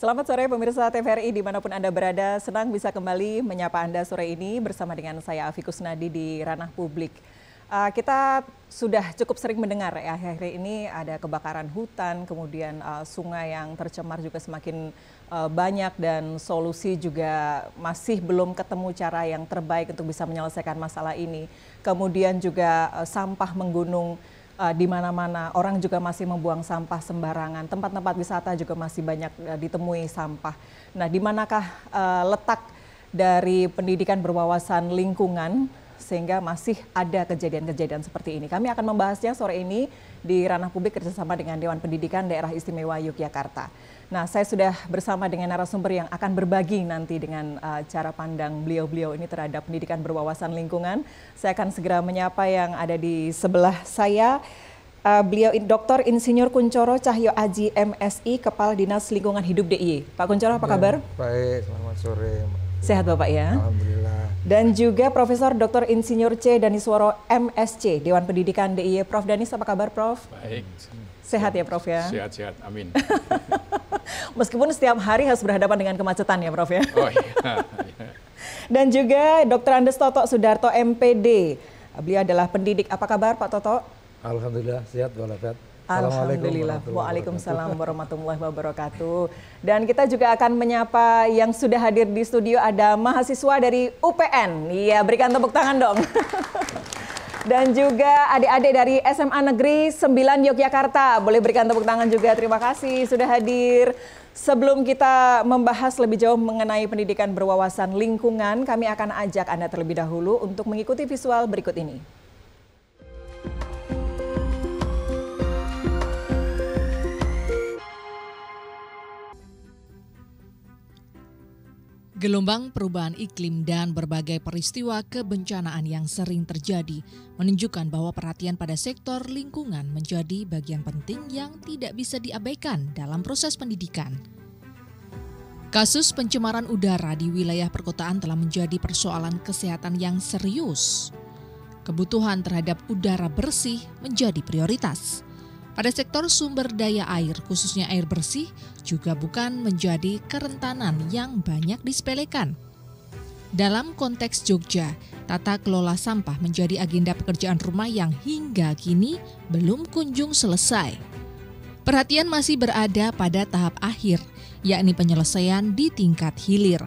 Selamat sore pemirsa TVRI dimanapun Anda berada, senang bisa kembali menyapa Anda sore ini bersama dengan saya Afi Kusnadi di Ranah Publik. Kita sudah cukup sering mendengar ya, akhir-akhir ini ada kebakaran hutan, kemudian sungai yang tercemar juga semakin banyak dan solusi juga masih belum ketemu cara yang terbaik untuk bisa menyelesaikan masalah ini. Kemudian juga sampah menggunung di mana-mana, orang juga masih membuang sampah sembarangan, tempat-tempat wisata juga masih banyak ditemui sampah. Nah, di manakah letak dari pendidikan berwawasan lingkungan sehingga masih ada kejadian-kejadian seperti ini? Kami akan membahasnya sore ini di Ranah Publik kerjasama dengan Dewan Pendidikan Daerah Istimewa Yogyakarta. Nah, saya sudah bersama dengan narasumber yang akan berbagi nanti dengan cara pandang beliau-beliau ini terhadap pendidikan berwawasan lingkungan. Saya akan segera menyapa yang ada di sebelah saya. Beliau Dr. Insinyur Kuncoro Cahyo Aji MSI, Kepala Dinas Lingkungan Hidup DIY. Pak Kuncoro, apa kabar? Baik, selamat sore. Sehat Bapak ya? Alhamdulillah. Dan juga Profesor Dr. Insinyur C. Danisworo MSC, Dewan Pendidikan DIY. Prof. Danis, apa kabar Prof? Baik. Sehat ya Prof ya? Sehat-sehat, amin. Meskipun setiap hari harus berhadapan dengan kemacetan ya Prof ya? Oh iya. Dan juga Dr. Andes Toto Sudarto MPD, beliau adalah pendidik. Apa kabar Pak Toto? Alhamdulillah, sehat walafiat. Alhamdulillah. Waalaikumsalam warahmatullahi wabarakatuh. Dan kita juga akan menyapa yang sudah hadir di studio, ada mahasiswa dari UPN. Iya, berikan tepuk tangan dong. Dan juga adik-adik dari SMA Negeri 9 Yogyakarta. Boleh berikan tepuk tangan juga, terima kasih sudah hadir. Sebelum kita membahas lebih jauh mengenai pendidikan berwawasan lingkungan, kami akan ajak Anda terlebih dahulu untuk mengikuti visual berikut ini. Gelombang perubahan iklim dan berbagai peristiwa kebencanaan yang sering terjadi menunjukkan bahwa perhatian pada sektor lingkungan menjadi bagian penting yang tidak bisa diabaikan dalam proses pendidikan. Kasus pencemaran udara di wilayah perkotaan telah menjadi persoalan kesehatan yang serius. Kebutuhan terhadap udara bersih menjadi prioritas. Pada sektor sumber daya air, khususnya air bersih, juga bukan menjadi kerentanan yang banyak disepelekan. Dalam konteks Jogja, tata kelola sampah menjadi agenda pekerjaan rumah yang hingga kini belum kunjung selesai. Perhatian masih berada pada tahap akhir, yakni penyelesaian di tingkat hilir.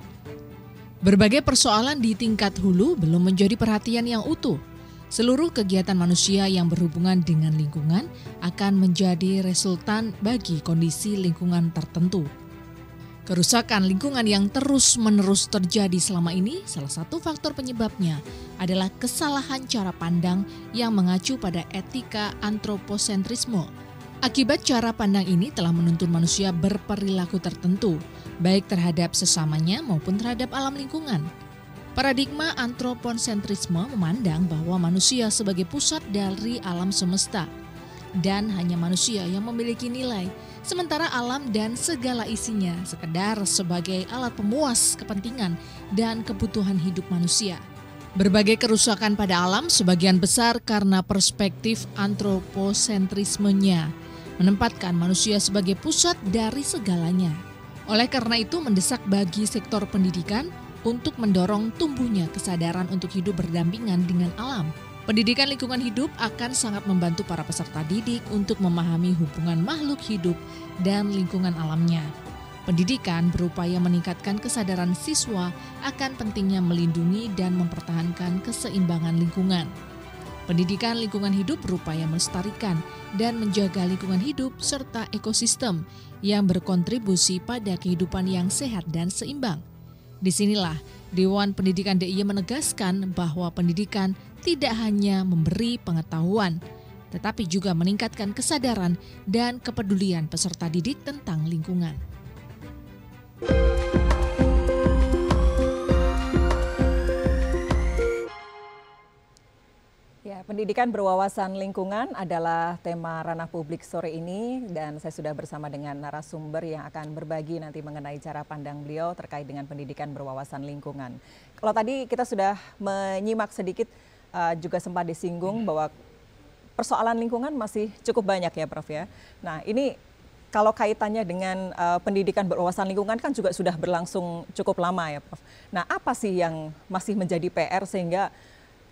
Berbagai persoalan di tingkat hulu belum menjadi perhatian yang utuh. Seluruh kegiatan manusia yang berhubungan dengan lingkungan akan menjadi resultan bagi kondisi lingkungan tertentu. Kerusakan lingkungan yang terus-menerus terjadi selama ini, salah satu faktor penyebabnya adalah kesalahan cara pandang yang mengacu pada etika antroposentrisme. Akibat cara pandang ini telah menuntun manusia berperilaku tertentu, baik terhadap sesamanya maupun terhadap alam lingkungan. Paradigma antroposentrisme memandang bahwa manusia sebagai pusat dari alam semesta dan hanya manusia yang memiliki nilai, sementara alam dan segala isinya sekedar sebagai alat pemuas kepentingan dan kebutuhan hidup manusia. Berbagai kerusakan pada alam sebagian besar karena perspektif antroposentrismenya menempatkan manusia sebagai pusat dari segalanya. Oleh karena itu mendesak bagi sektor pendidikan untuk mendorong tumbuhnya kesadaran untuk hidup berdampingan dengan alam. Pendidikan lingkungan hidup akan sangat membantu para peserta didik untuk memahami hubungan makhluk hidup dan lingkungan alamnya. Pendidikan berupaya meningkatkan kesadaran siswa akan pentingnya melindungi dan mempertahankan keseimbangan lingkungan. Pendidikan lingkungan hidup berupaya melestarikan dan menjaga lingkungan hidup serta ekosistem yang berkontribusi pada kehidupan yang sehat dan seimbang. Disinilah Dewan Pendidikan DIY menegaskan bahwa pendidikan tidak hanya memberi pengetahuan, tetapi juga meningkatkan kesadaran dan kepedulian peserta didik tentang lingkungan. Ya, pendidikan berwawasan lingkungan adalah tema Ranah Publik sore ini dan saya sudah bersama dengan narasumber yang akan berbagi nanti mengenai cara pandang beliau terkait dengan pendidikan berwawasan lingkungan. Kalau tadi kita sudah menyimak sedikit juga sempat disinggung bahwa persoalan lingkungan masih cukup banyak ya Prof ya. Nah ini kalau kaitannya dengan pendidikan berwawasan lingkungan kan juga sudah berlangsung cukup lama ya Prof. Nah apa sih yang masih menjadi PR sehingga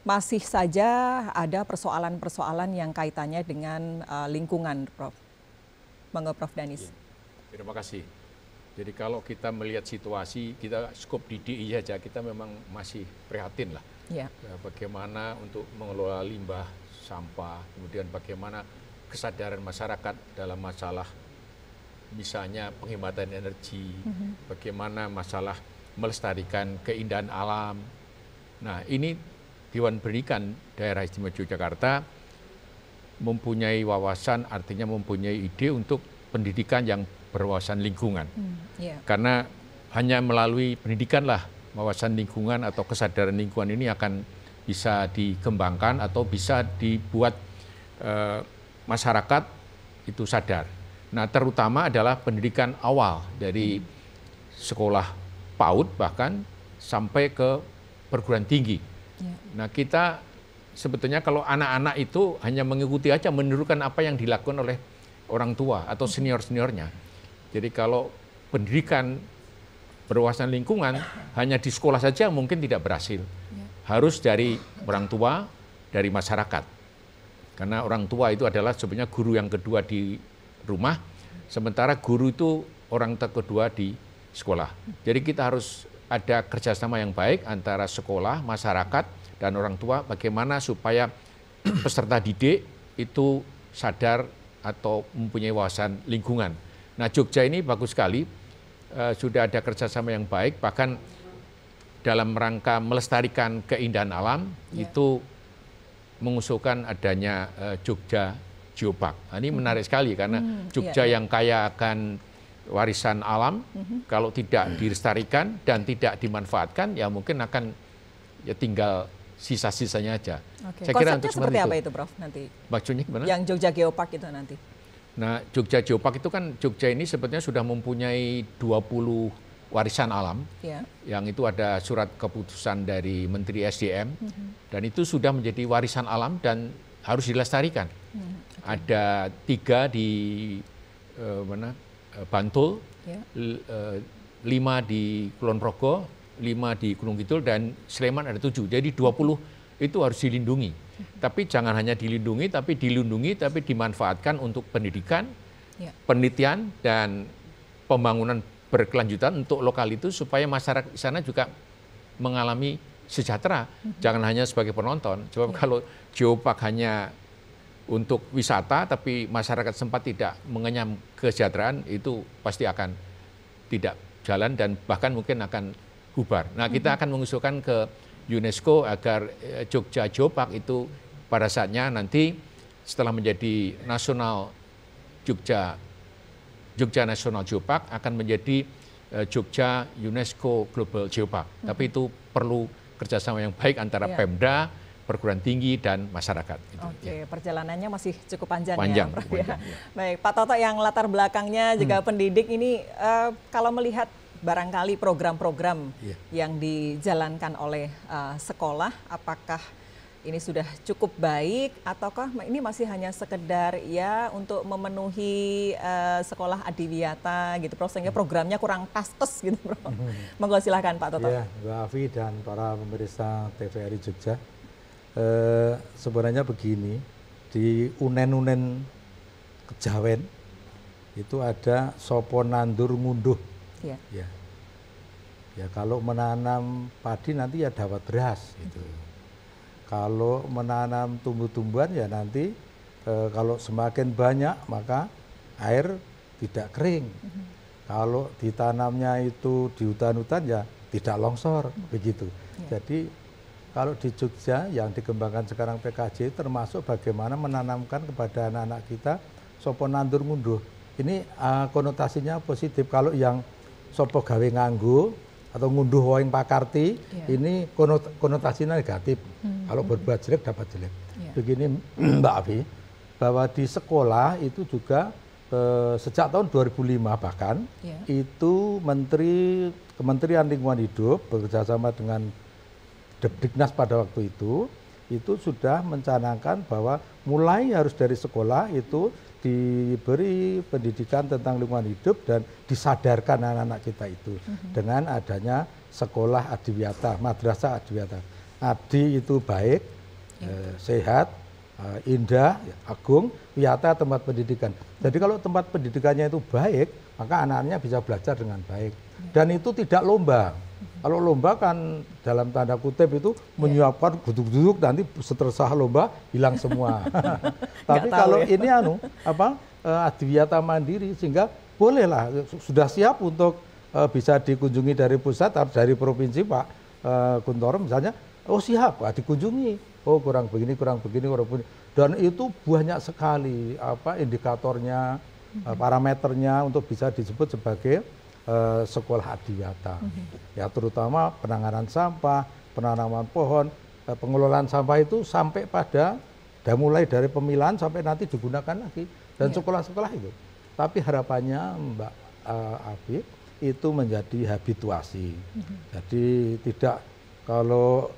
masih saja ada persoalan-persoalan yang kaitannya dengan lingkungan Prof? Monggo Prof Danis. Terima kasih. Jadi kalau kita melihat situasi, kita skop di DI saja, kita memang masih prihatin lah. Ya. Bagaimana untuk mengelola limbah, sampah, kemudian bagaimana kesadaran masyarakat dalam masalah misalnya penghematan energi, bagaimana masalah melestarikan keindahan alam. Nah ini Dewan Pendidikan Daerah Istimewa Yogyakarta mempunyai wawasan, artinya mempunyai ide untuk pendidikan yang berwawasan lingkungan. Karena hanya melalui pendidikanlah wawasan lingkungan atau kesadaran lingkungan ini akan bisa dikembangkan atau bisa dibuat masyarakat itu sadar. Nah terutama adalah pendidikan awal dari sekolah PAUD bahkan sampai ke perguruan tinggi. Nah kita sebetulnya kalau anak-anak itu hanya mengikuti aja, menirukan apa yang dilakukan oleh orang tua atau senior-seniornya. Jadi kalau pendidikan berwawasan lingkungan hanya di sekolah saja mungkin tidak berhasil. Harus dari orang tua, dari masyarakat. Karena orang tua itu adalah sebenarnya guru yang kedua di rumah, sementara guru itu orang kedua di sekolah. Jadi kita harus ada kerjasama yang baik antara sekolah, masyarakat, dan orang tua, bagaimana supaya peserta didik itu sadar atau mempunyai wawasan lingkungan. Nah Jogja ini bagus sekali, sudah ada kerjasama yang baik, bahkan dalam rangka melestarikan keindahan alam, itu mengusulkan adanya Jogja Geopark. Nah, ini menarik sekali karena Jogja yang kaya akan warisan alam, kalau tidak dilestarikan dan tidak dimanfaatkan, ya mungkin akan ya tinggal sisa-sisanya aja. Saya kira untuk seperti apa itu Prof nanti? Maksudnya gimana? Yang Jogja Geopark itu nanti. Nah, Jogja Geopark itu kan Jogja ini sebetulnya sudah mempunyai 20 warisan alam, yang itu ada surat keputusan dari Menteri SDM, dan itu sudah menjadi warisan alam dan harus dilestarikan. Ada 3 di Bantul, 5 di Kulon Progo, 5 di Gunung Kidul, dan Sleman ada 7. Jadi 20 itu harus dilindungi. Tapi jangan hanya dilindungi, tapi dimanfaatkan untuk pendidikan, penelitian, dan pembangunan berkelanjutan untuk lokal itu supaya masyarakat di sana juga mengalami sejahtera. Jangan hanya sebagai penonton. Sebab kalau geopark hanya untuk wisata tapi masyarakat sempat tidak mengenyam kesejahteraan, itu pasti akan tidak jalan dan bahkan mungkin akan bubar. Nah kita akan mengusulkan ke UNESCO agar Jogja Geopark itu pada saatnya nanti setelah menjadi nasional Jogja National Geopark akan menjadi Jogja UNESCO Global Geopark. Tapi itu perlu kerjasama yang baik antara Pemda, perguruan tinggi, dan masyarakat. Oke, perjalanannya masih cukup panjang ya, Prof. Baik, Pak Toto yang latar belakangnya juga pendidik ini, kalau melihat barangkali program-program yang dijalankan oleh sekolah, apakah ini sudah cukup baik ataukah ini masih hanya sekedar ya untuk memenuhi sekolah adiwiyata gitu Prof, sehingga programnya kurang pas-pas gitu Prof. Monggo silahkan Pak Toto. Ya, Mbak Afi dan para pemirsa TVRI Jogja, sebenarnya begini, di unen-unen Kejawen itu ada sopo nandur ngunduh. Ya kalau menanam padi nanti ya dapat beras gitu. Kalau menanam tumbuh-tumbuhan ya nanti kalau semakin banyak maka air tidak kering. Kalau ditanamnya itu di hutan-hutan ya tidak longsor begitu. Jadi kalau di Jogja yang dikembangkan sekarang PKJ termasuk bagaimana menanamkan kepada anak-anak kita sopo nandur ngunduh. Ini konotasinya positif. Kalau yang sopo gawe nganggo atau ngunduh woing pakarti, ini konotasinya negatif. Kalau berbuat jelek dapat jelek. Begini Mbak Afi, bahwa di sekolah itu juga sejak tahun 2005 bahkan itu Kementerian Lingkungan Hidup bekerjasama dengan Depdiknas pada waktu itu itu sudah mencanangkan bahwa mulai harus dari sekolah itu diberi pendidikan tentang lingkungan hidup dan disadarkan anak-anak kita itu dengan adanya sekolah adiwiyata, madrasah adiwiyata. Adi itu baik, sehat, indah, agung, wiyata tempat pendidikan. Jadi kalau tempat pendidikannya itu baik, maka anak-anaknya bisa belajar dengan baik. Dan itu tidak lomba. Kalau lomba kan dalam tanda kutip itu menyiapkan duduk-duduk nanti setelah lomba hilang semua. Tapi kalau ini adiwiyata mandiri sehingga bolehlah sudah siap untuk bisa dikunjungi dari pusat atau dari provinsi Pak Kuntoro misalnya, oh siap dikunjungi. Oh kurang begini, kurang begini. Dan itu banyak sekali indikatornya, parameternya untuk bisa disebut sebagai sekolah adiwiyata. Ya terutama penanganan sampah, penanaman pohon, pengelolaan sampah itu sampai pada mulai dari pemilahan sampai nanti digunakan lagi dan sekolah-sekolah itu. Tapi harapannya Mbak Afi itu menjadi habituasi. Jadi tidak kalau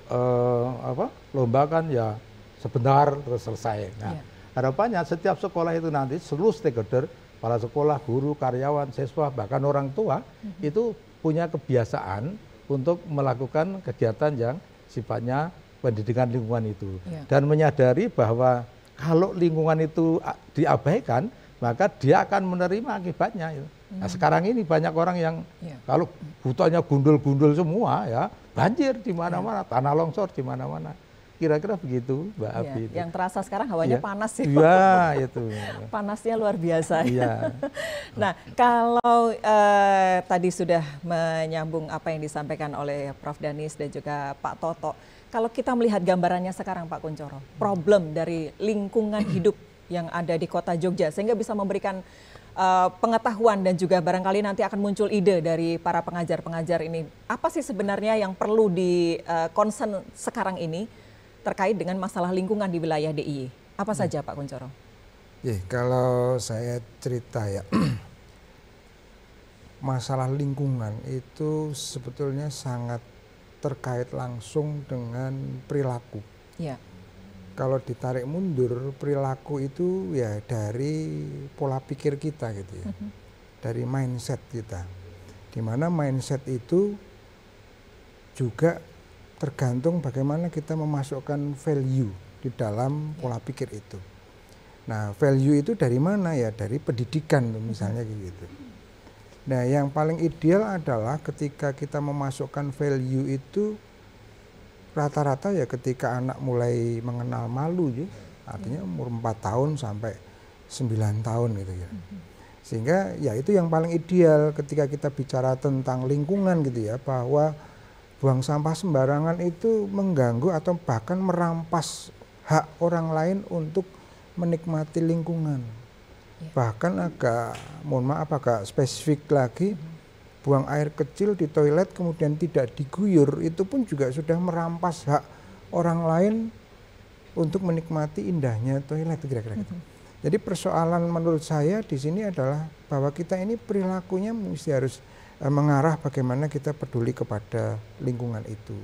lomba kan ya sebentar terus selesai. Nah, harapannya setiap sekolah itu nanti seluruh stakeholder, kepala sekolah, guru, karyawan, siswa, bahkan orang tua itu punya kebiasaan untuk melakukan kegiatan yang sifatnya pendidikan lingkungan itu. Dan menyadari bahwa kalau lingkungan itu diabaikan, maka dia akan menerima akibatnya. Nah, sekarang ini banyak orang yang kalau hutannya gundul-gundul semua ya, banjir di mana-mana, tanah longsor di mana-mana. Kira-kira begitu, Mbak Afi. Yang terasa sekarang hawanya panas sih. Iya, itu. Panasnya luar biasa. Iya. Nah, kalau tadi sudah menyambung apa yang disampaikan oleh Prof. Danis dan juga Pak Toto, kalau kita melihat gambarannya sekarang Pak Kuntoro, problem dari lingkungan hidup yang ada di kota Jogja, sehingga bisa memberikan pengetahuan dan juga barangkali nanti akan muncul ide dari para pengajar-pengajar ini. Apa sih sebenarnya yang perlu di concern sekarang ini terkait dengan masalah lingkungan di wilayah DIY? Apa saja Pak Kuntoro? Kalau saya cerita ya, masalah lingkungan itu sebetulnya sangat terkait langsung dengan perilaku. Kalau ditarik mundur, perilaku itu ya dari pola pikir kita gitu ya, dari mindset kita. Di mana mindset itu juga tergantung bagaimana kita memasukkan value di dalam pola pikir itu. Nah, value itu dari mana ya? Dari pendidikan misalnya gitu. Nah, yang paling ideal adalah ketika kita memasukkan value itu rata-rata ya ketika anak mulai mengenal malu ya, artinya umur 4 tahun sampai 9 tahun gitu ya. Sehingga ya itu yang paling ideal ketika kita bicara tentang lingkungan gitu ya, bahwa buang sampah sembarangan itu mengganggu atau bahkan merampas hak orang lain untuk menikmati lingkungan. Bahkan agak spesifik lagi, buang air kecil di toilet kemudian tidak diguyur, itu pun juga sudah merampas hak orang lain untuk menikmati indahnya toilet, kira-kira gitu. Jadi persoalan menurut saya di sini adalah bahwa kita ini perilakunya mesti harus mengarah bagaimana kita peduli kepada lingkungan itu.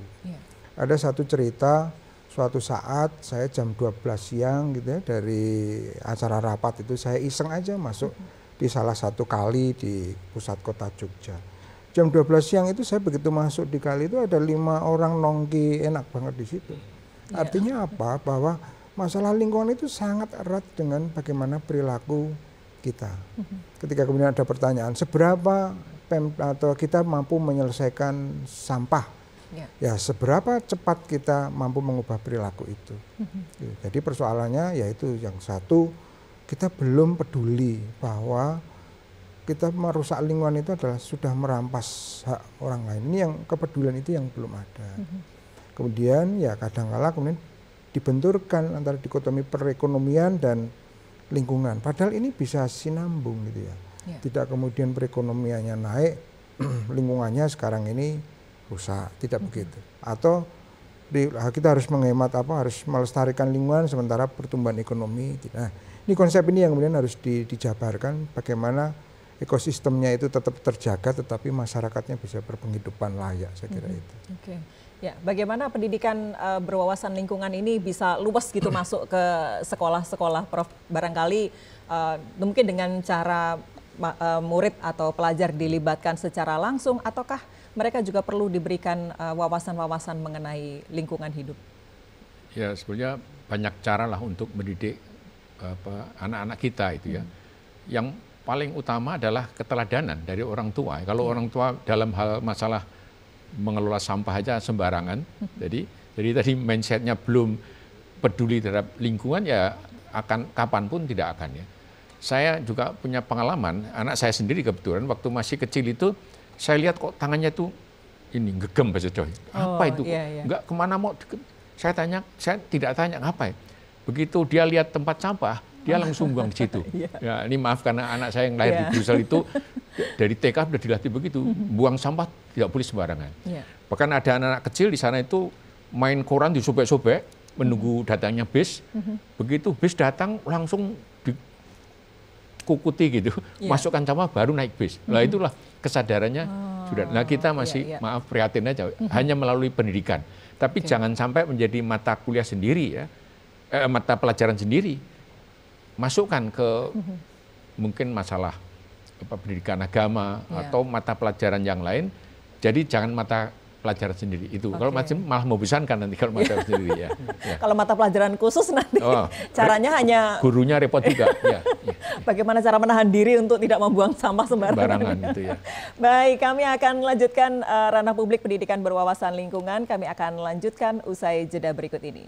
Ada satu cerita, suatu saat saya jam 12 siang gitu ya, dari acara rapat itu saya iseng aja masuk di salah satu kali di pusat kota Jogja. Jam 12 siang itu saya begitu masuk di kali itu ada 5 orang nongki enak banget di situ. Artinya apa? Bahwa masalah lingkungan itu sangat erat dengan bagaimana perilaku kita. Ketika kemudian ada pertanyaan, seberapa atau kita mampu menyelesaikan sampah, ya seberapa cepat kita mampu mengubah perilaku itu. Jadi persoalannya yaitu yang satu, kita belum peduli bahwa kita merusak lingkungan itu adalah sudah merampas hak orang lain. Ini yang kepedulian itu yang belum ada. Kemudian ya kadang-kala kemudian dibenturkan antara dikotomi perekonomian dan lingkungan. Padahal ini bisa sinambung gitu ya. Tidak kemudian perekonomiannya naik, lingkungannya sekarang ini rusak, tidak begitu. Atau kita harus menghemat harus melestarikan lingkungan sementara pertumbuhan ekonomi. Nah, ini konsep ini yang kemudian harus dijabarkan bagaimana ekosistemnya itu tetap terjaga tetapi masyarakatnya bisa berpenghidupan layak, saya kira itu. Ya, bagaimana pendidikan berwawasan lingkungan ini bisa luas gitu masuk ke sekolah-sekolah, Prof? Barangkali mungkin dengan cara murid atau pelajar dilibatkan secara langsung, ataukah mereka juga perlu diberikan wawasan-wawasan mengenai lingkungan hidup? Ya, sebenarnya banyak cara lah untuk mendidik anak-anak kita itu ya. Yang paling utama adalah keteladanan dari orang tua. Kalau orang tua dalam hal masalah mengelola sampah aja sembarangan, jadi tadi mindsetnya belum peduli terhadap lingkungan, ya akan kapanpun tidak akan ya. Saya juga punya pengalaman, anak saya sendiri kebetulan waktu masih kecil itu, saya lihat kok tangannya tuh ini gegem bahasa Jawa. Apa itu? Iya. Enggak kemana mau? Saya tidak tanya ngapain. Begitu dia lihat tempat sampah, dia langsung buang di situ. Ya, ini maaf karena anak saya yang lahir di Brussels itu dari TK sudah dilatih begitu, buang sampah tidak boleh sembarangan. Bahkan ada anak-anak kecil di sana itu main koran disobek-sobek, menunggu datangnya bis. Begitu bis datang langsung dikukuti gitu, masukkan sampah baru naik bis. Nah itulah kesadarannya sudah. Nah kita masih maaf prihatin aja, hanya melalui pendidikan. Tapi jangan sampai menjadi mata kuliah sendiri ya, mata pelajaran sendiri. Masukkan ke mungkin masalah pendidikan agama atau mata pelajaran yang lain. Jadi jangan mata pelajaran sendiri itu. Kalau macam malah membosankan nanti kalau mata sendiri ya. Kalau mata pelajaran khusus nanti caranya hanya gurunya repot juga. Bagaimana cara menahan diri untuk tidak membuang sampah sembarangan gitu ya. Baik, kami akan lanjutkan ranah publik pendidikan berwawasan lingkungan. Kami akan lanjutkan usai jeda berikut ini.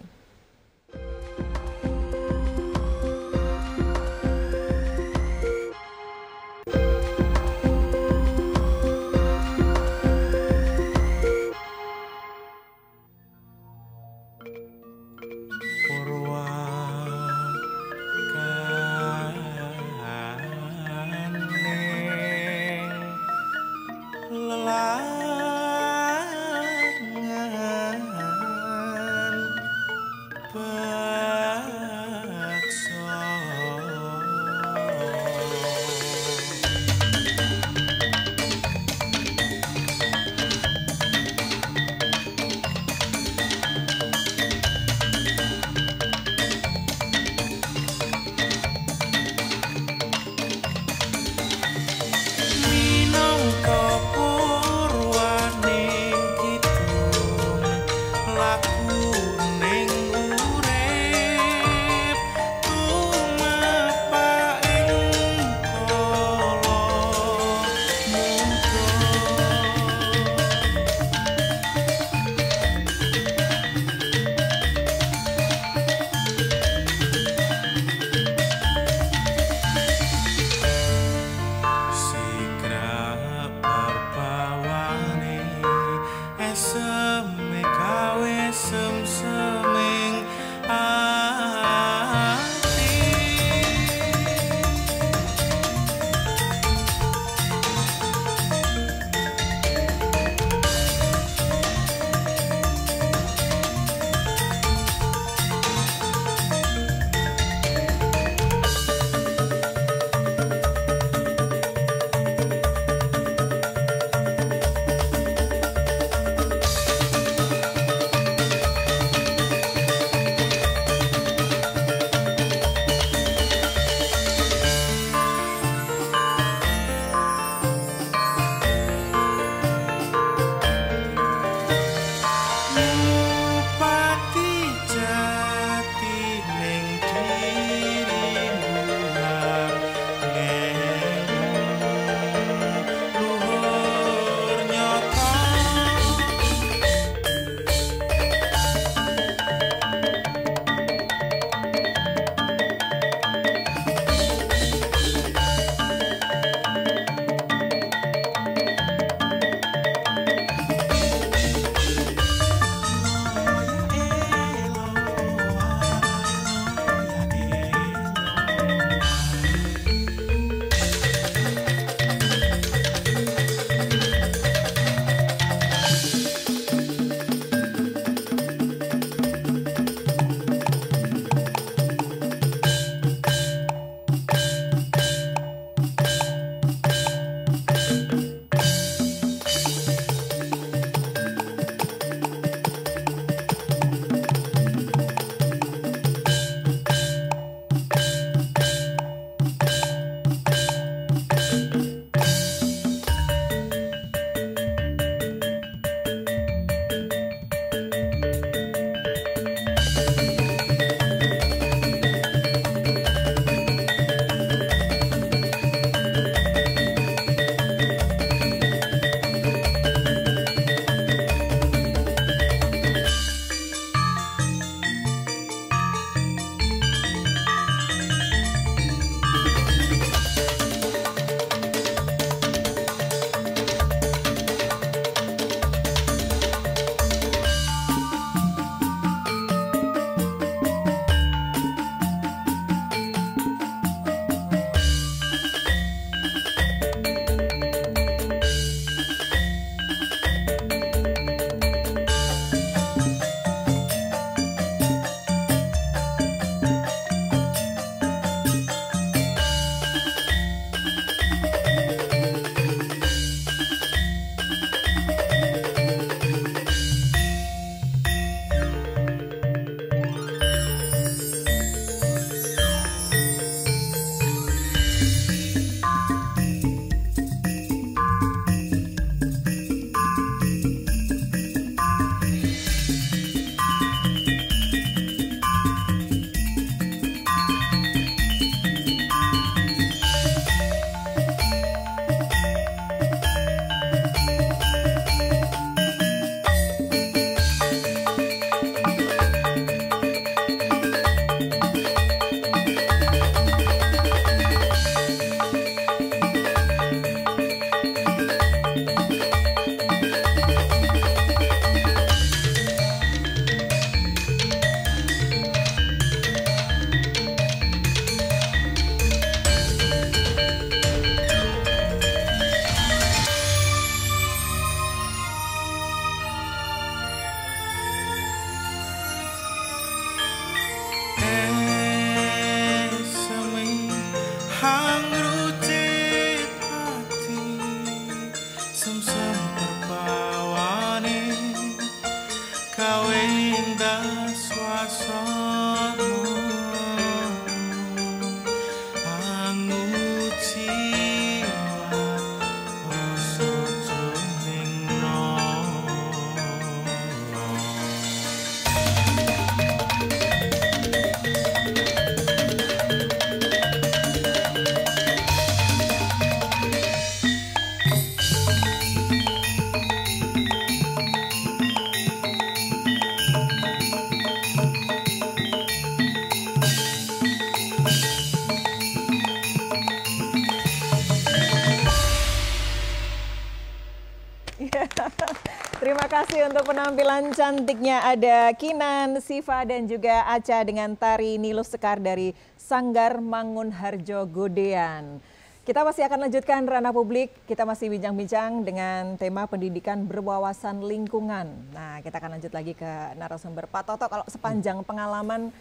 Terima kasih untuk penampilan cantiknya, ada Kinan, Siva dan juga Aca dengan tari Nilus Sekar dari Sanggar Mangunharjo Godean. Kita masih akan lanjutkan ranah publik, kita masih bincang-bincang dengan tema pendidikan berwawasan lingkungan. Nah, kita akan lanjut lagi ke narasumber. Pak Toto, kalau sepanjang pengalaman,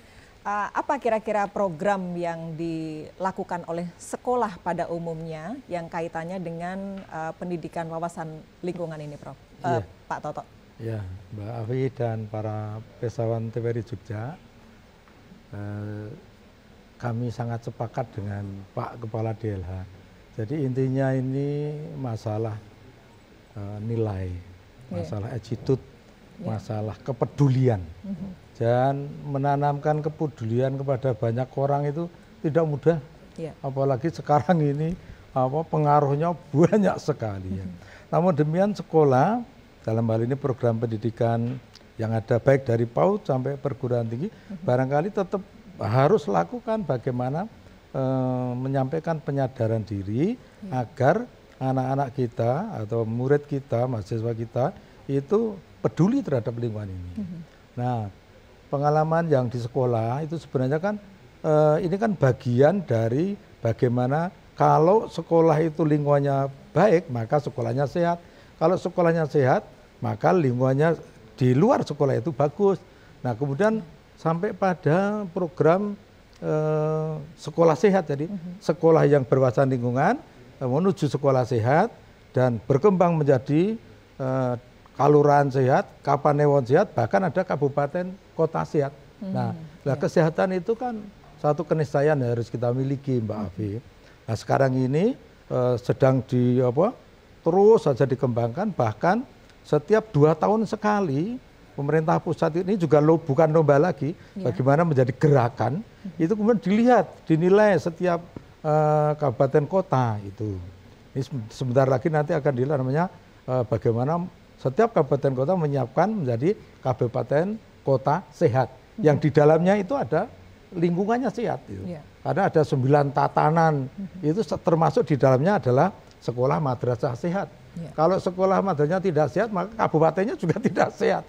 apa kira-kira program yang dilakukan oleh sekolah pada umumnya yang kaitannya dengan pendidikan wawasan lingkungan ini, Prof? Iya. Pak Toto. Ya, Mbak Afi dan para pesawan TVRI Jogja, kami sangat sepakat dengan Pak Kepala DLH. Jadi intinya ini masalah nilai, masalah attitude, masalah kepedulian. Dan menanamkan kepedulian kepada banyak orang itu tidak mudah. Apalagi sekarang ini pengaruhnya banyak sekali. Namun demikian sekolah, dalam hal ini program pendidikan yang ada baik dari PAUD sampai perguruan tinggi, barangkali tetap harus lakukan bagaimana menyampaikan penyadaran diri agar anak-anak kita atau murid kita, mahasiswa kita itu peduli terhadap lingkungan ini. Nah, pengalaman yang di sekolah itu sebenarnya kan ini kan bagian dari bagaimana kalau sekolah itu lingkungannya baik, maka sekolahnya sehat. Kalau sekolahnya sehat, maka lingkungannya di luar sekolah itu bagus. Nah, kemudian sampai pada program sekolah sehat, jadi sekolah yang berwawasan lingkungan menuju sekolah sehat dan berkembang menjadi kalurahan sehat, kapanewon sehat, bahkan ada kabupaten kota sehat. Nah, kesehatan itu kan satu keniscayaan yang harus kita miliki, Mbak Afi. Nah, sekarang ini sedang terus saja dikembangkan, bahkan setiap 2 tahun sekali pemerintah pusat ini juga bukan lomba lagi, bagaimana menjadi gerakan, itu kemudian dilihat, dinilai setiap kabupaten kota itu. Ini sebentar lagi nanti akan dilihat namanya bagaimana setiap kabupaten kota menyiapkan menjadi kabupaten kota sehat, yang di dalamnya itu ada lingkungannya sehat. Itu. Karena ada 9 tatanan, itu termasuk di dalamnya adalah sekolah madrasah sehat. Kalau sekolah madrasahnya tidak sehat, maka kabupatennya juga tidak sehat.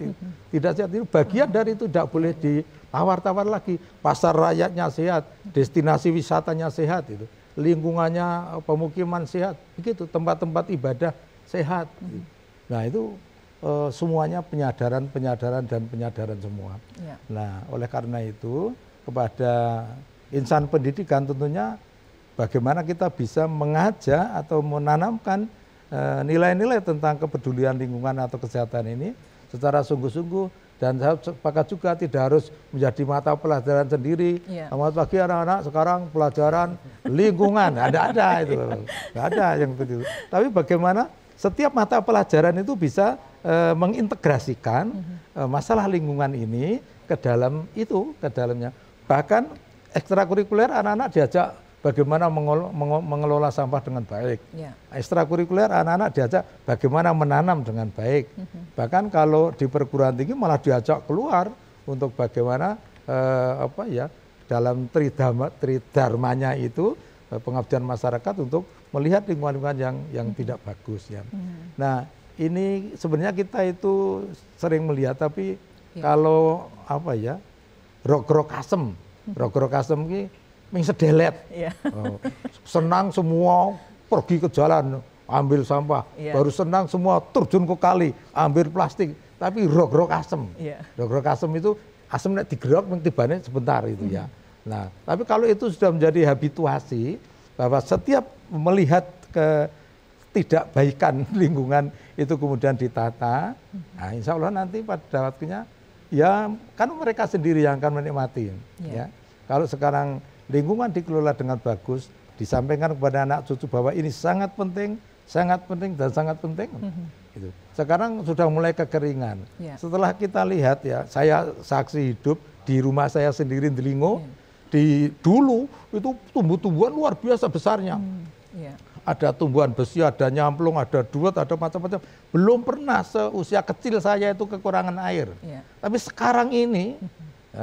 Tidak sehat itu bagian dari itu, tidak boleh ditawar-tawar lagi. Pasar rakyatnya sehat, destinasi wisatanya sehat, itu lingkungannya pemukiman sehat, begitu tempat-tempat ibadah sehat. Nah, itu semuanya penyadaran semua. Nah, oleh karena itu kepada insan pendidikan tentunya bagaimana kita bisa mengajak atau menanamkan nilai-nilai tentang kepedulian lingkungan atau kesehatan ini secara sungguh-sungguh, dan saya sepakat juga tidak harus menjadi mata pelajaran sendiri. Selamat pagi anak-anak, sekarang pelajaran lingkungan, ada itu, nggak ada yang begitu. Tapi bagaimana setiap mata pelajaran itu bisa mengintegrasikan masalah lingkungan ini ke dalamnya. Bahkan ekstrakurikuler anak-anak diajak bagaimana mengelola sampah dengan baik. Ekstrakurikuler anak-anak diajak bagaimana menanam dengan baik. Bahkan kalau di perguruan tinggi malah diajak keluar untuk bagaimana dalam tridharmanya itu pengabdian masyarakat untuk melihat lingkungan-lingkungan yang tidak bagus ya. Nah, ini sebenarnya kita itu sering melihat, tapi kalau rog-rog asem ini ming sedelet, senang semua pergi ke jalan ambil sampah, baru senang semua terjun ke kali ambil plastik, tapi rog-rog asem, rog-rog asem itu asem nek digerok tibane sebentar itu ya. Nah, tapi kalau itu sudah menjadi habituasi, bahwa setiap melihat ketidakbaikan lingkungan itu kemudian ditata, nah insya Allah nanti pada waktunya ya kan mereka sendiri yang akan menikmati. Ya. Kalau sekarang lingkungan dikelola dengan bagus, disampaikan kepada anak cucu bahwa ini sangat penting dan sangat penting. Gitu. Sekarang sudah mulai kekeringan. Setelah kita lihat ya, saya saksi hidup di rumah saya sendiri di Lingo, dulu itu tumbuh-tumbuhan luar biasa besarnya. Ada tumbuhan besi, ada nyamplung, ada duet, ada macam-macam. Belum pernah seusia kecil saya itu kekurangan air. Tapi sekarang ini,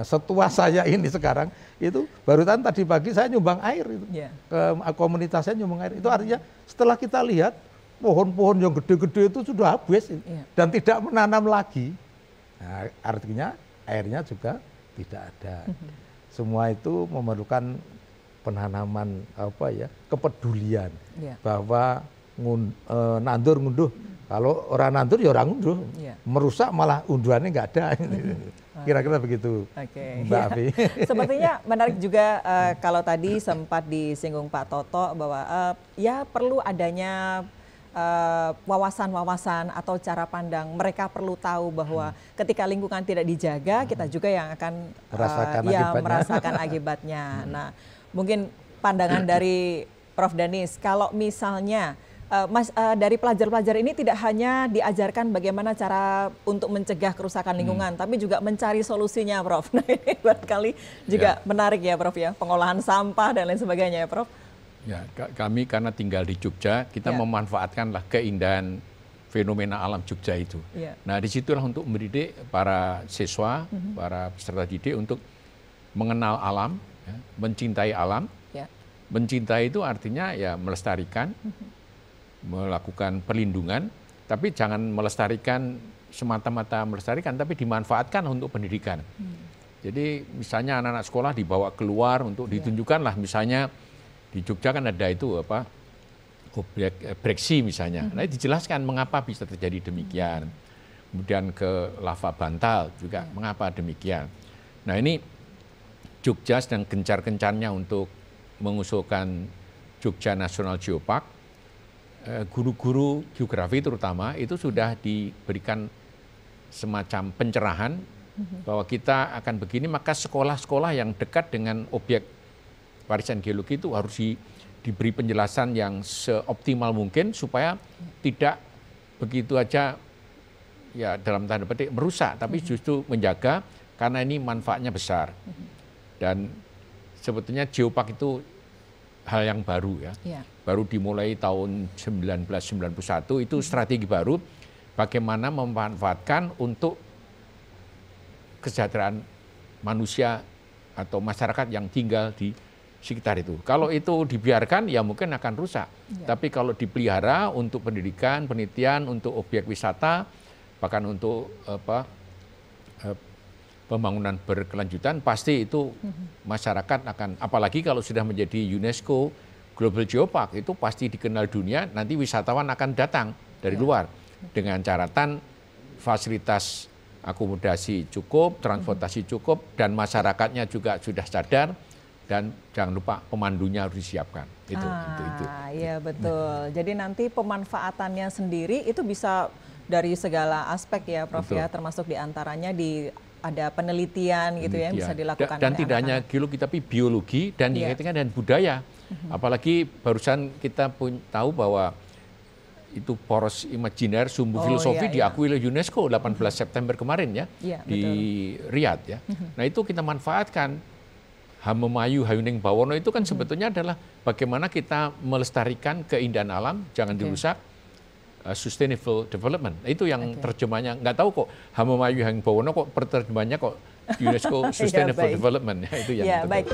setua saya ini sekarang, itu barusan tadi pagi saya nyumbang air itu. Ke komunitas saya nyumbang air. Itu artinya setelah kita lihat, pohon-pohon yang gede-gede itu sudah habis dan tidak menanam lagi. Nah, artinya airnya juga tidak ada. Semua itu memerlukan penanaman kepedulian bahwa nandur ngunduh. Kalau orang nandur ya orang ngunduh, merusak malah unduhannya nggak ada. Kira-kira begitu, Mbak Afi. Sepertinya menarik juga kalau tadi sempat disinggung Pak Toto bahwa ya perlu adanya wawasan-wawasan atau cara pandang. Mereka perlu tahu bahwa ketika lingkungan tidak dijaga, kita juga yang akan merasakan akibatnya. Nah, mungkin pandangan dari Prof. Danis, kalau misalnya dari pelajar-pelajar ini tidak hanya diajarkan bagaimana cara untuk mencegah kerusakan lingkungan, tapi juga mencari solusinya, Prof. Nah, ini barangkali juga menarik ya, Prof. Ya, pengolahan sampah dan lain sebagainya ya, Prof. Ya, kami karena tinggal di Jogja, kita memanfaatkanlah keindahan fenomena alam Jogja itu. Nah, disitulah untuk mendidik para siswa, para peserta didik untuk mengenal alam, mencintai alam. Mencintai itu artinya ya melestarikan, melakukan perlindungan, tapi jangan melestarikan semata-mata melestarikan, tapi dimanfaatkan untuk pendidikan. Jadi misalnya anak-anak sekolah dibawa keluar untuk ditunjukkanlah, misalnya di Jogja kan ada itu objek breksi misalnya. Nah, dijelaskan mengapa bisa terjadi demikian. Kemudian ke lava bantal juga mengapa demikian. Nah, ini Jogja sedang gencar-gencarnya untuk mengusulkan Jogja National Geopark. Guru-guru geografi terutama itu sudah diberikan semacam pencerahan bahwa kita akan begini, maka sekolah-sekolah yang dekat dengan objek warisan geologi itu harus diberi penjelasan yang seoptimal mungkin supaya tidak begitu aja ya dalam tanda petik merusak, tapi justru menjaga karena ini manfaatnya besar. Dan sebetulnya geopark itu hal yang baru ya. Baru dimulai tahun 1991, itu strategi baru bagaimana memanfaatkan untuk kesejahteraan manusia atau masyarakat yang tinggal di sekitar itu. Kalau itu dibiarkan ya mungkin akan rusak. Tapi kalau dipelihara untuk pendidikan, penelitian, untuk objek wisata, bahkan untuk pembangunan berkelanjutan, pasti itu masyarakat akan, apalagi kalau sudah menjadi UNESCO Global Geopark, itu pasti dikenal dunia, nanti wisatawan akan datang dari luar dengan catatan fasilitas akomodasi cukup, transportasi cukup, dan masyarakatnya juga sudah sadar, dan jangan lupa pemandunya harus disiapkan. Itu. Iya betul. Jadi nanti pemanfaatannya sendiri itu bisa dari segala aspek ya, Prof. Ya, termasuk diantaranya ada penelitian gitu ya yang bisa dilakukan. Dan tidak hanya geologi tapi biologi dan dikaitkan dengan budaya. Apalagi barusan kita tahu bahwa itu poros imajiner sumbu filosofi diakui oleh UNESCO 18 September kemarin ya di Riyadh ya. Nah, itu kita manfaatkan. Hamemayu Hayuning Bawono itu kan sebetulnya adalah bagaimana kita melestarikan keindahan alam, jangan dirusak. Sustainable development, itu yang terjemahnya, nggak tahu kok Hamemayu Hayuning Bawono kok terjemahnya kok UNESCO Sustainable Development, itu yang baik.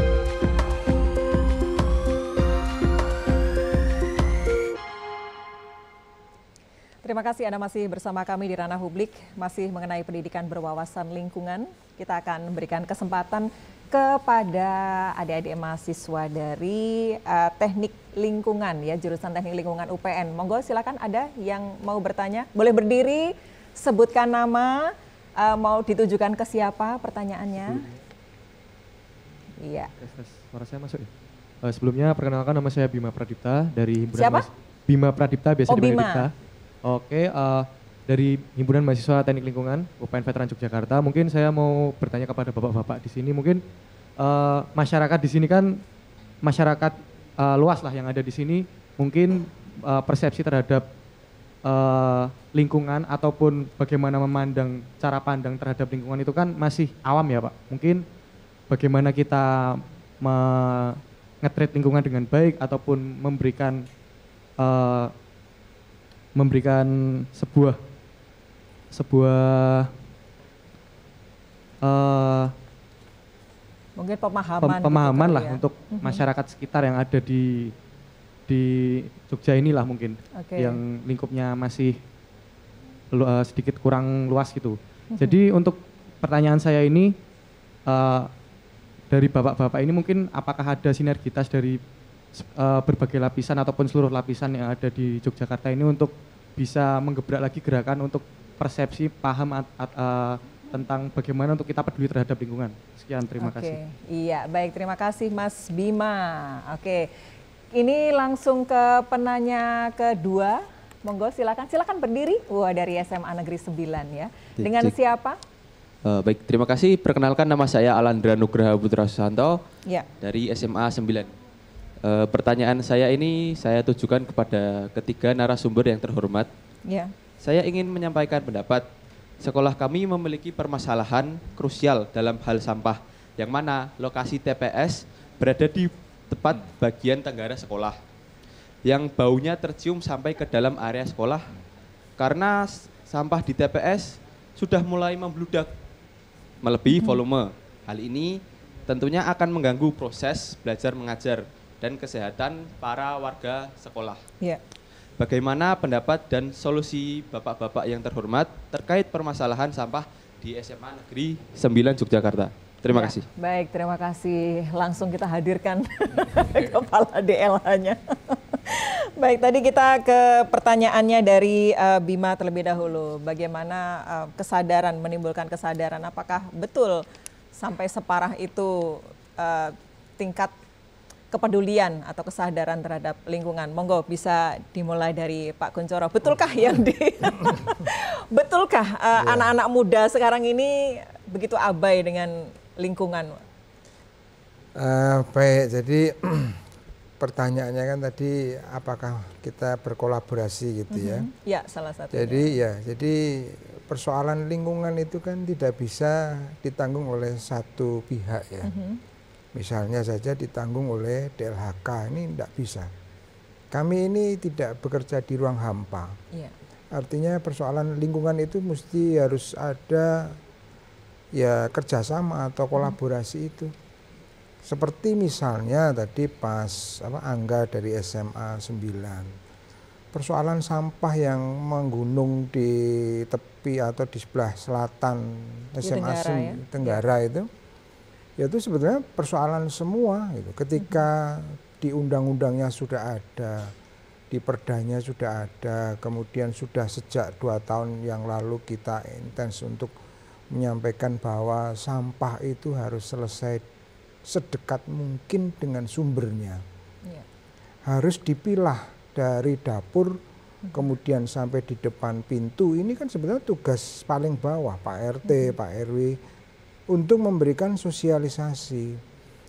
Terima kasih Anda masih bersama kami di Ranah Publik, masih mengenai pendidikan berwawasan lingkungan. Kita akan memberikan kesempatan kepada adik-adik mahasiswa dari teknik lingkungan ya, jurusan teknik lingkungan UPN. Monggo silakan, ada yang mau bertanya, boleh berdiri, sebutkan nama, mau ditujukan ke siapa pertanyaannya. Iya. Suara saya masuk ya? Sebelumnya perkenalkan, nama saya Bima Pradipta dari Himpunan Siapa? Bima Pradipta, biasa dipanggil Bima. Dipta. Oke, dari Himpunan Mahasiswa Teknik Lingkungan UPN Veteran Yogyakarta. Mungkin saya mau bertanya kepada bapak-bapak di sini. Mungkin masyarakat di sini kan masyarakat luas lah yang ada di sini. Mungkin persepsi terhadap lingkungan ataupun bagaimana memandang, cara pandang terhadap lingkungan itu kan masih awam ya Pak. Mungkin bagaimana kita nge-treat lingkungan dengan baik ataupun memberikan sebuah mungkin pemahaman lah gitu ya. untuk masyarakat sekitar yang ada di Jogja inilah mungkin, yang lingkupnya masih sedikit kurang luas gitu. Jadi untuk pertanyaan saya ini dari bapak-bapak ini mungkin apakah ada sinergitas dari berbagai lapisan ataupun seluruh lapisan yang ada di Yogyakarta ini untuk bisa menggebrak lagi gerakan untuk persepsi paham tentang bagaimana untuk kita peduli terhadap lingkungan. Sekian, terima kasih. Iya, baik, terima kasih Mas Bima. Oke, ini langsung ke penanya kedua. Monggo silakan berdiri. Wah, dari SMA Negeri 9 ya. Dengan siapa? Baik, terima kasih. Perkenalkan, nama saya Alandra Nugraha Putra Susanto dari SMA 9. Pertanyaan saya ini saya tujukan kepada ketiga narasumber yang terhormat. Saya ingin menyampaikan pendapat. Sekolah kami memiliki permasalahan krusial dalam hal sampah, yang mana lokasi TPS berada di tepat bagian tenggara sekolah, yang baunya tercium sampai ke dalam area sekolah karena sampah di TPS sudah mulai membludak melebihi volume. Hal ini tentunya akan mengganggu proses belajar mengajar dan kesehatan para warga sekolah. Bagaimana pendapat dan solusi bapak-bapak yang terhormat terkait permasalahan sampah di SMA Negeri 9 Yogyakarta? Terima kasih. Baik, terima kasih. Langsung kita hadirkan kepala DLH-nya. Baik, tadi kita ke pertanyaannya dari Bima terlebih dahulu. Bagaimana kesadaran, menimbulkan kesadaran, apakah betul sampai separah itu tingkat kepedulian atau kesadaran terhadap lingkungan? Monggo bisa dimulai dari Pak Kunchoro. Betulkah betulkah anak-anak muda sekarang ini begitu abai dengan lingkungan? Baik, jadi pertanyaannya kan tadi apakah kita berkolaborasi gitu ya? Ya, salah satunya. Jadi persoalan lingkungan itu kan tidak bisa ditanggung oleh satu pihak ya. Misalnya saja ditanggung oleh DLHK, ini tidak bisa. Kami ini tidak bekerja di ruang hampa. Artinya persoalan lingkungan itu mesti harus ada ya kerjasama atau kolaborasi itu. Seperti misalnya tadi pas Angga dari SMA 9. Persoalan sampah yang menggunung di tepi atau di sebelah selatan SMA Tenggara itu. Ya itu sebetulnya persoalan semua gitu. Ketika di undang-undangnya sudah ada, di perdanya sudah ada, kemudian sudah sejak 2 tahun yang lalu kita intens untuk menyampaikan bahwa sampah itu harus selesai sedekat mungkin dengan sumbernya. Harus dipilah dari dapur, kemudian sampai di depan pintu. Ini kan sebenarnya tugas paling bawah Pak RT, Pak RW, untuk memberikan sosialisasi.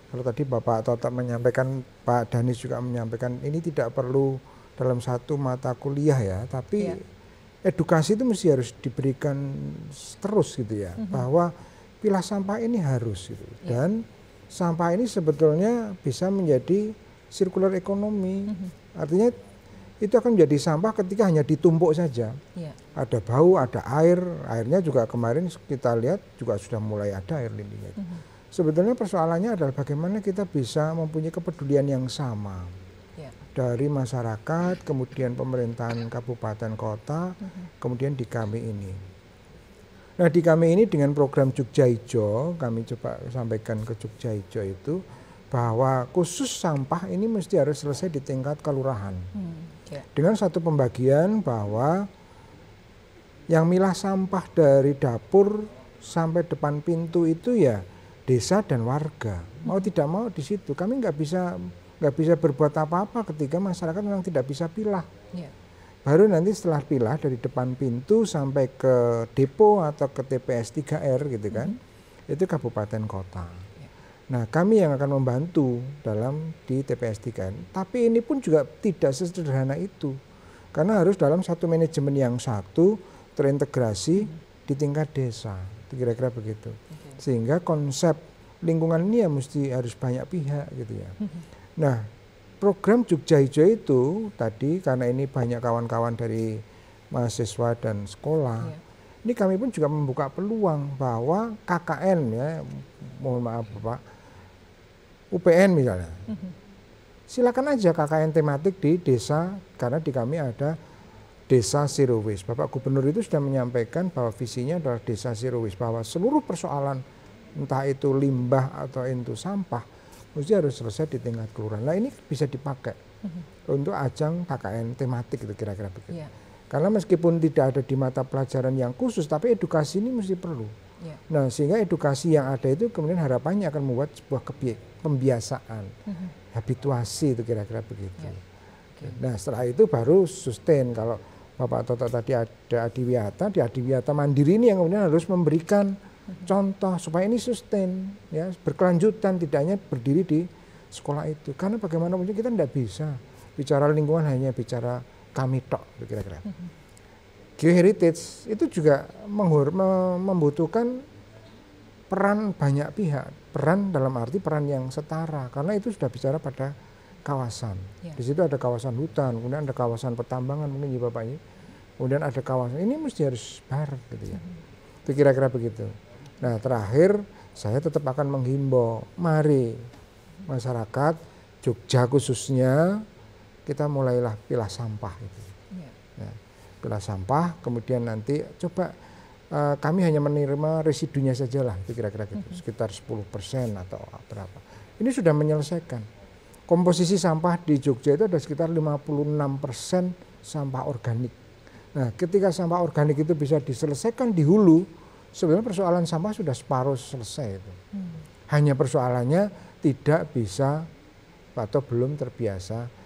Kalau tadi Bapak Toto menyampaikan, Pak Danis juga menyampaikan, ini tidak perlu dalam satu mata kuliah ya, tapi edukasi itu mesti harus diberikan terus gitu ya, bahwa pilah sampah ini harus gitu. Dan sampah ini sebetulnya bisa menjadi circular ekonomi. Artinya itu akan menjadi sampah ketika hanya ditumpuk saja. Ada bau, ada air, airnya juga kemarin kita lihat juga sudah mulai ada air limbahnya. Sebetulnya persoalannya adalah bagaimana kita bisa mempunyai kepedulian yang sama dari masyarakat, kemudian pemerintahan kabupaten kota, kemudian di kami ini. Nah di kami ini dengan program Jogja Ijo, kami coba sampaikan ke Jogja Ijo itu bahwa khusus sampah ini mesti harus selesai di tingkat kelurahan. Dengan satu pembagian bahwa yang milah sampah dari dapur sampai depan pintu itu ya desa dan warga. Mau tidak mau di situ. Kami nggak bisa nggak bisa berbuat apa-apa ketika masyarakat memang tidak bisa pilah. Baru nanti setelah pilah dari depan pintu sampai ke depo atau ke TPS 3R gitu kan, itu kabupaten kota. Nah, kami yang akan membantu dalam di TPS 3R. Tapi ini pun juga tidak sesederhana itu. Karena harus dalam satu manajemen yang satu, terintegrasi di tingkat desa. Kira-kira begitu. Sehingga konsep lingkungan ini ya mesti harus banyak pihak gitu ya. Nah, program Jogja Hijau itu tadi karena ini banyak kawan-kawan dari mahasiswa dan sekolah, ini kami pun juga membuka peluang bahwa KKN ya, mohon maaf Bapak, UPN misalnya, silakan aja KKN tematik di desa karena di kami ada desa zero waste. Bapak Gubernur itu sudah menyampaikan bahwa visinya adalah desa zero waste, bahwa seluruh persoalan entah itu limbah atau itu sampah mesti harus selesai di tingkat kelurahan. Nah ini bisa dipakai untuk ajang KKN tematik itu kira-kira begitu. Karena meskipun tidak ada di mata pelajaran yang khusus, tapi edukasi ini mesti perlu. Nah sehingga edukasi yang ada itu kemudian harapannya akan membuat sebuah pembiasaan, habituasi itu kira-kira begitu. Nah setelah itu baru sustain. Kalau Bapak Toto tadi ada Adiwiyata, di Adiwiyata Mandiri ini yang kemudian harus memberikan contoh supaya ini sustain, ya berkelanjutan, tidak hanya berdiri di sekolah itu. Karena bagaimanapun kita tidak bisa bicara lingkungan hanya bicara kami tok, kira-kira. Geoheritage itu juga membutuhkan peran banyak pihak, peran dalam arti peran yang setara, karena itu sudah bicara pada kawasan. Di situ ada kawasan hutan, kemudian ada kawasan pertambangan, mungkin ya Bapak ini, kemudian ada kawasan, ini mesti harus bareng gitu ya. Itu kira-kira begitu. Nah terakhir saya tetap akan menghimbau, mari masyarakat Jogja khususnya kita mulailah pilah sampah gitu. Nah, pilah sampah, kemudian nanti coba kami hanya menerima residunya saja lah, itu kira-kira gitu, sekitar 10% atau berapa. Ini sudah menyelesaikan. Komposisi sampah di Jogja itu ada sekitar 56% sampah organik. Nah ketika sampah organik itu bisa diselesaikan di hulu, sebenarnya persoalan sampah sudah separuh selesai itu. Hanya persoalannya tidak bisa atau belum terbiasa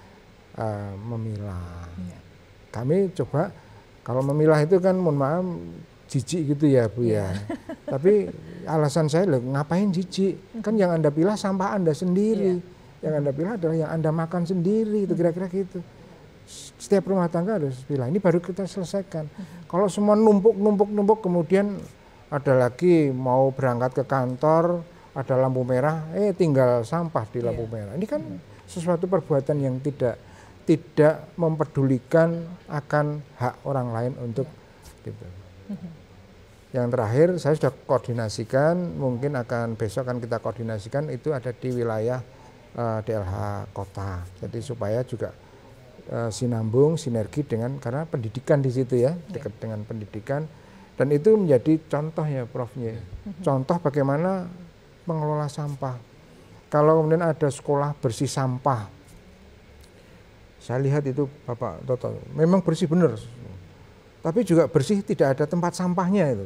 memilah. Kami coba kalau memilah itu kan mohon maaf jijik gitu ya Bu ya. Tapi alasan saya ngapain jijik? Kan yang Anda pilah sampah Anda sendiri. Yang Anda pilah adalah yang Anda makan sendiri, itu kira-kira gitu. Setiap rumah tangga harus pilah. Ini baru kita selesaikan. Kalau semua numpuk kemudian ada lagi mau berangkat ke kantor, ada lampu merah, tinggal sampah di lampu merah. Ini kan sesuatu perbuatan yang tidak mempedulikan akan hak orang lain untuk gitu. Yang terakhir saya sudah koordinasikan, mungkin besok akan kita koordinasikan, itu ada di wilayah DLH kota. Jadi supaya juga sinambung, sinergi dengan, karena pendidikan di situ ya, dekat dengan pendidikan. Dan itu menjadi contoh ya Prof-nya. Contoh bagaimana mengelola sampah. Kalau kemudian ada sekolah bersih sampah, saya lihat itu Bapak Toto, memang bersih benar. Tapi juga bersih tidak ada tempat sampahnya itu.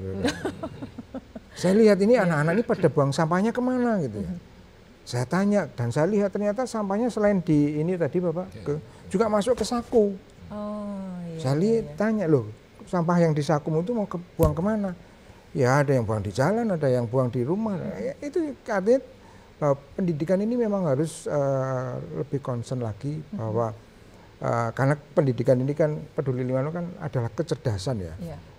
Saya lihat ini anak-anak ini pada buang sampahnya kemana gitu ya. Saya tanya dan saya lihat ternyata sampahnya selain di ini tadi Bapak, juga masuk ke saku. Saya tanya loh, sampah yang di saku itu mau buang kemana? Ya ada yang buang di jalan, ada yang buang di rumah. Itu artinya pendidikan ini memang harus lebih concern lagi bahwa karena pendidikan ini kan peduli lingkungan kan adalah kecerdasan ya,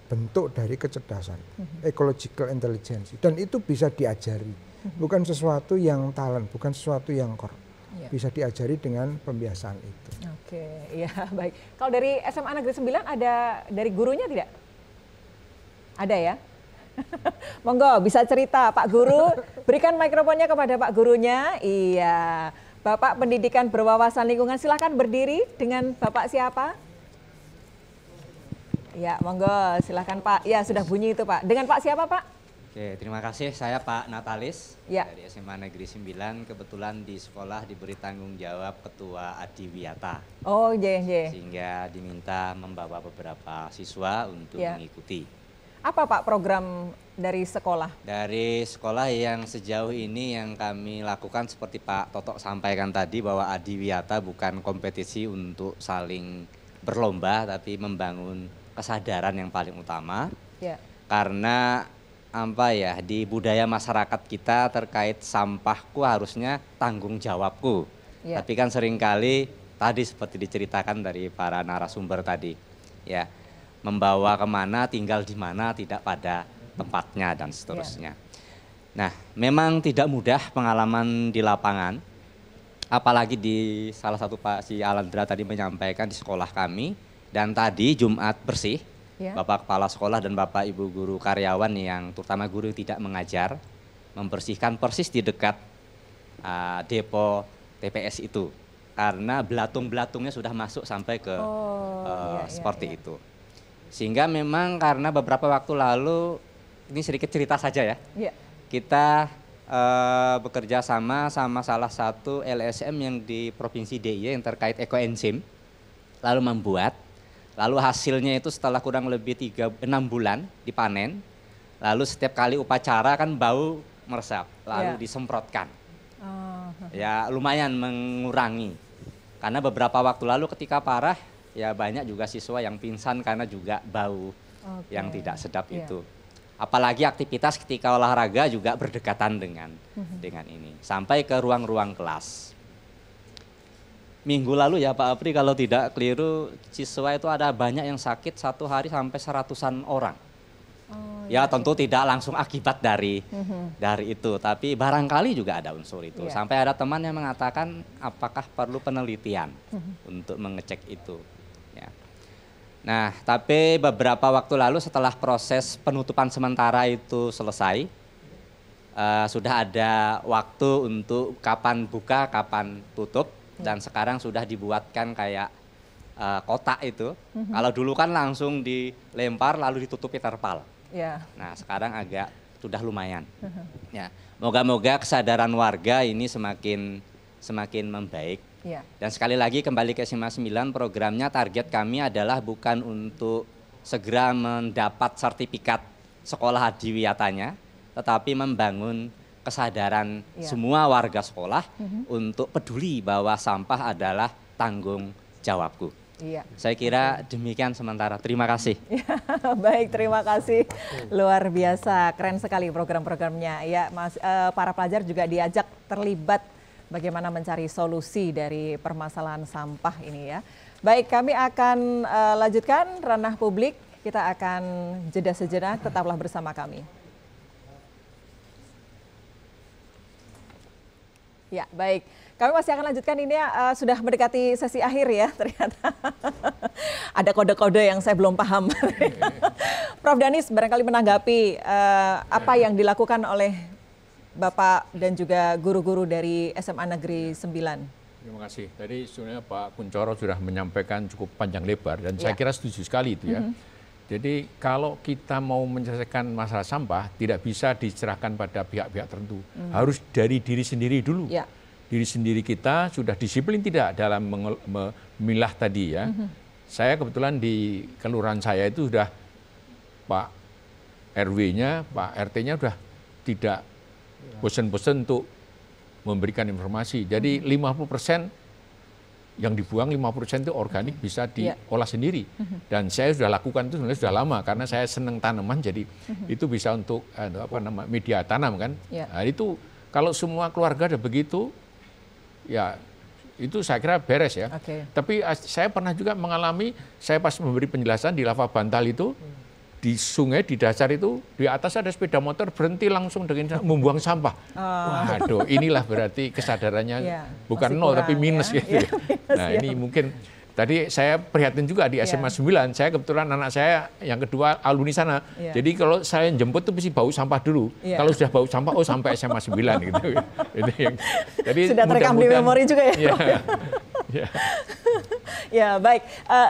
bentuk dari kecerdasan, ecological intelligence, dan itu bisa diajari, bukan sesuatu yang talent, bukan sesuatu yang core, bisa diajari dengan pembiasaan itu. Oke, ya baik. Kalau dari SMA Negeri 9 ada dari gurunya tidak? Ada ya? Monggo bisa cerita Pak Guru, berikan mikrofonnya kepada Pak Gurunya. Iya. Bapak Pendidikan Berwawasan Lingkungan, silahkan berdiri dengan Bapak siapa? Ya, monggo silahkan Pak. Ya, sudah bunyi itu Pak. Dengan Pak siapa Pak? Oke, terima kasih. Saya Pak Natalis dari SMA Negeri 9. Kebetulan di sekolah diberi tanggung jawab Ketua Adiwiyata. Oh, iya. Sehingga diminta membawa beberapa siswa untuk mengikuti. Apa Pak program dari sekolah? Dari sekolah yang sejauh ini yang kami lakukan seperti Pak Toto sampaikan tadi bahwa Adiwiyata bukan kompetisi untuk saling berlomba tapi membangun kesadaran yang paling utama. Ya. Karena apa ya, di budaya masyarakat kita terkait sampahku harusnya tanggung jawabku. Ya. Tapi kan seringkali tadi seperti diceritakan dari para narasumber tadi, ya, membawa kemana, tinggal di mana, tidak pada tempatnya dan seterusnya. Nah, memang tidak mudah pengalaman di lapangan, apalagi di salah satu Pak si Alandra tadi menyampaikan di sekolah kami, dan tadi Jumat bersih, Bapak Kepala Sekolah dan Bapak Ibu Guru Karyawan yang terutama guru yang tidak mengajar, membersihkan persis di dekat depo TPS itu, karena belatung-belatungnya sudah masuk sampai ke seperti itu. Sehingga memang karena beberapa waktu lalu, ini sedikit cerita saja ya, kita bekerja sama salah satu LSM yang di Provinsi DIY yang terkait ekoenzim, lalu membuat, lalu hasilnya itu setelah kurang lebih 6 bulan dipanen, lalu setiap kali upacara kan bau meresap, lalu disemprotkan. Ya lumayan mengurangi, karena beberapa waktu lalu ketika parah, ya banyak juga siswa yang pingsan karena juga bau yang tidak sedap itu. Apalagi aktivitas ketika olahraga juga berdekatan dengan ini. Sampai ke ruang-ruang kelas. Minggu lalu ya Pak Apri kalau tidak keliru, siswa itu ada banyak yang sakit satu hari sampai 100-an orang. Ya tentu tidak langsung akibat dari itu, tapi barangkali juga ada unsur itu. Sampai ada teman yang mengatakan apakah perlu penelitian untuk mengecek itu. Ya. Nah, tapi beberapa waktu lalu setelah proses penutupan sementara itu selesai, sudah ada waktu untuk kapan buka, kapan tutup, dan sekarang sudah dibuatkan kayak kotak itu. Kalau dulu kan langsung dilempar lalu ditutupi terpal. Nah, sekarang agak sudah lumayan. Ya, moga-moga kesadaran warga ini semakin membaik. Dan sekali lagi kembali ke SMA 9, programnya target kami adalah bukan untuk segera mendapat sertifikat sekolah adiwiyatanya, tetapi membangun kesadaran semua warga sekolah untuk peduli bahwa sampah adalah tanggung jawabku. Saya kira demikian sementara. Terima kasih. Baik, terima kasih. Luar biasa, keren sekali program-programnya. Ya, Mas, para pelajar juga diajak terlibat bagaimana mencari solusi dari permasalahan sampah ini ya. Baik, kami akan lanjutkan ranah publik. Kita akan jeda sejenak, tetaplah bersama kami. Ya, baik. Kami masih akan lanjutkan ini ya, sudah mendekati sesi akhir ya ternyata. Ada kode-kode yang saya belum paham. Prof. Danis barangkali menanggapi apa yang dilakukan oleh Bapak dan juga guru-guru dari SMA Negeri 9. Terima kasih. Tadi sebenarnya Pak Kuncoro sudah menyampaikan cukup panjang lebar dan saya kira setuju sekali itu ya. Jadi kalau kita mau menyelesaikan masalah sampah tidak bisa diserahkan pada pihak-pihak tertentu. Harus dari diri sendiri dulu. Diri sendiri kita sudah disiplin tidak dalam memilah tadi ya. Saya kebetulan di kelurahan saya itu sudah Pak RW-nya, Pak RT-nya sudah tidak bosan-bosan untuk memberikan informasi. Jadi 50% yang dibuang 50% itu organik bisa diolah sendiri. Dan saya sudah lakukan itu sebenarnya sudah lama karena saya senang tanaman, jadi itu bisa untuk media tanam kan. Nah, itu kalau semua keluarga ada begitu, ya itu saya kira beres ya. Tapi saya pernah juga mengalami, saya pas memberi penjelasan di Lava Bantal itu, di sungai, di dasar itu, di atas ada sepeda motor berhenti langsung dengan membuang sampah. Waduh, inilah berarti kesadarannya bukan nol tapi minus ya. Gitu. Nah ini mungkin tadi saya prihatin juga di SMA 9, saya kebetulan anak saya yang kedua alumni sana. Jadi kalau saya jemput tuh mesti bau sampah dulu. Kalau sudah bau sampah, oh sampai SMA 9 gitu. Itu yang, jadi sudah terekam di memori juga ya. Ya baik,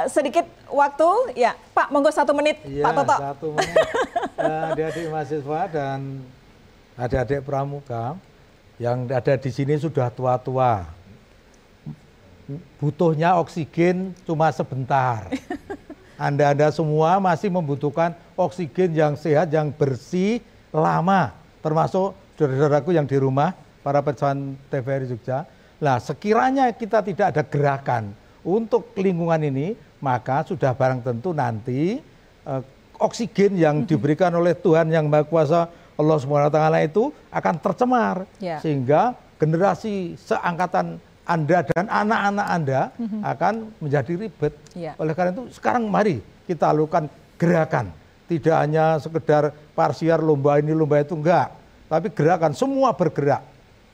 sedikit waktu ya Pak, monggo 1 menit Pak Toto. 1 menit. Adik-adik mahasiswa dan adik-adik pramuka yang ada di sini sudah tua-tua, butuhnya oksigen cuma sebentar. Anda semua masih membutuhkan oksigen yang sehat, yang bersih, lama, termasuk saudara-saudaraku yang di rumah, para pecahan TVRI Jogja. Nah, sekiranya kita tidak ada gerakan untuk lingkungan ini, maka sudah barang tentu nanti oksigen yang diberikan oleh Tuhan yang Maha Kuasa Allah SWT itu akan tercemar, sehingga generasi seangkatan Anda dan anak-anak Anda akan menjadi ribet. Oleh karena itu sekarang mari kita lakukan gerakan, tidak hanya sekedar parsial lomba ini lomba itu, enggak, tapi gerakan semua bergerak,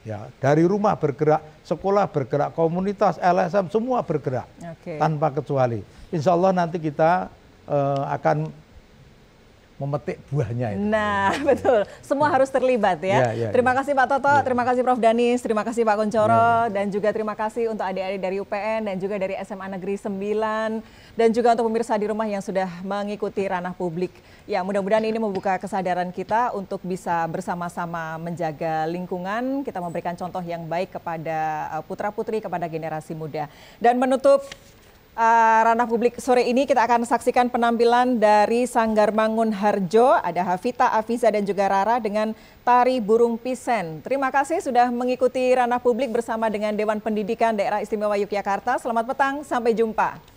ya, dari rumah bergerak, sekolah bergerak, komunitas, LSM semua bergerak, tanpa kecuali. Insya Allah nanti kita akan memetik buahnya itu. Nah, betul. Semua harus terlibat ya. Terima kasih Pak Toto, terima kasih Prof. Danis, terima kasih Pak Kuncoro, dan juga terima kasih untuk adik-adik dari UPN dan juga dari SMA Negeri 9, dan juga untuk pemirsa di rumah yang sudah mengikuti ranah publik. Ya, mudah-mudahan ini membuka kesadaran kita untuk bisa bersama-sama menjaga lingkungan, kita memberikan contoh yang baik kepada putra-putri, kepada generasi muda. Dan menutup ranah publik sore ini kita akan saksikan penampilan dari Sanggar Mangun Harjo, ada Hafita, Afiza dan juga Rara dengan tari burung pisen. Terima kasih sudah mengikuti ranah publik bersama dengan Dewan Pendidikan Daerah Istimewa Yogyakarta. Selamat petang, sampai jumpa.